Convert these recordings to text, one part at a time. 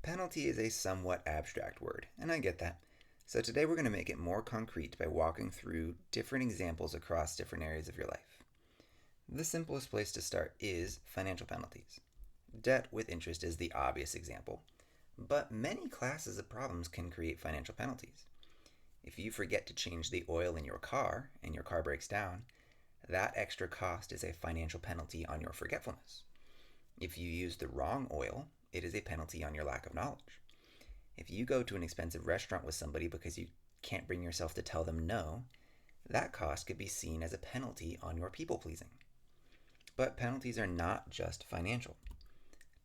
Penalty is a somewhat abstract word, and I get that. So today we're going to make it more concrete by walking through different examples across different areas of your life. The simplest place to start is financial penalties. Debt with interest is the obvious example, but many classes of problems can create financial penalties. If you forget to change the oil in your car and your car breaks down, that extra cost is a financial penalty on your forgetfulness. If you use the wrong oil, it is a penalty on your lack of knowledge. If you go to an expensive restaurant with somebody because you can't bring yourself to tell them no, that cost could be seen as a penalty on your people pleasing. But penalties are not just financial.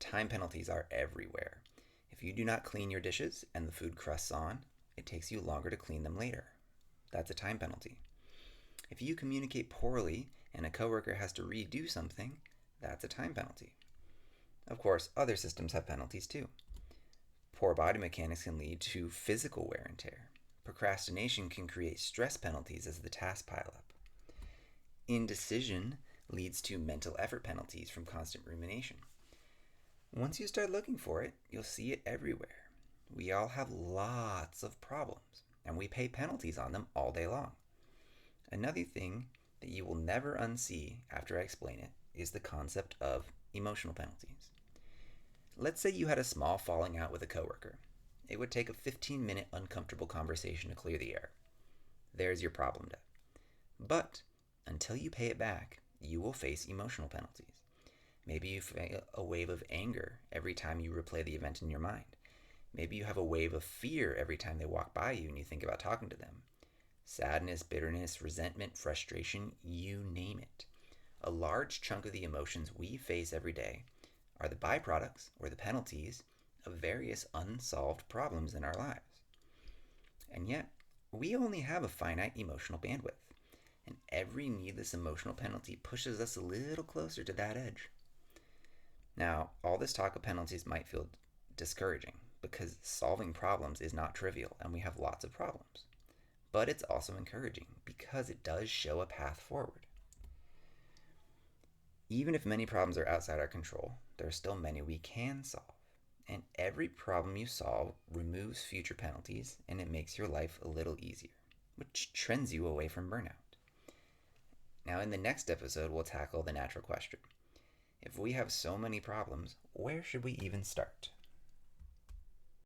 Time penalties are everywhere. If you do not clean your dishes and the food crusts on, it takes you longer to clean them later. That's a time penalty. If you communicate poorly and a coworker has to redo something, that's a time penalty. Of course, other systems have penalties too. Poor body mechanics can lead to physical wear and tear. Procrastination can create stress penalties as the tasks pile up. Indecision leads to mental effort penalties from constant rumination. Once you start looking for it, you'll see it everywhere. We all have lots of problems, and we pay penalties on them all day long. Another thing that you will never unsee after I explain it is the concept of emotional penalties. Let's say you had a small falling out with a coworker. It would take a 15-minute uncomfortable conversation to clear the air. There's your problem debt. But until you pay it back, you will face emotional penalties. Maybe you feel a wave of anger every time you replay the event in your mind. Maybe you have a wave of fear every time they walk by you and you think about talking to them. Sadness, bitterness, resentment, frustration, you name it. A large chunk of the emotions we face every day are the byproducts or the penalties of various unsolved problems in our lives. And yet, we only have a finite emotional bandwidth, and every needless emotional penalty pushes us a little closer to that edge. Now, all this talk of penalties might feel discouraging because solving problems is not trivial and we have lots of problems. But it's also encouraging because it does show a path forward. Even if many problems are outside our control, there are still many we can solve. And every problem you solve removes future penalties and it makes your life a little easier, which trends you away from burnout. Now, in the next episode, we'll tackle the natural question. If we have so many problems, where should we even start?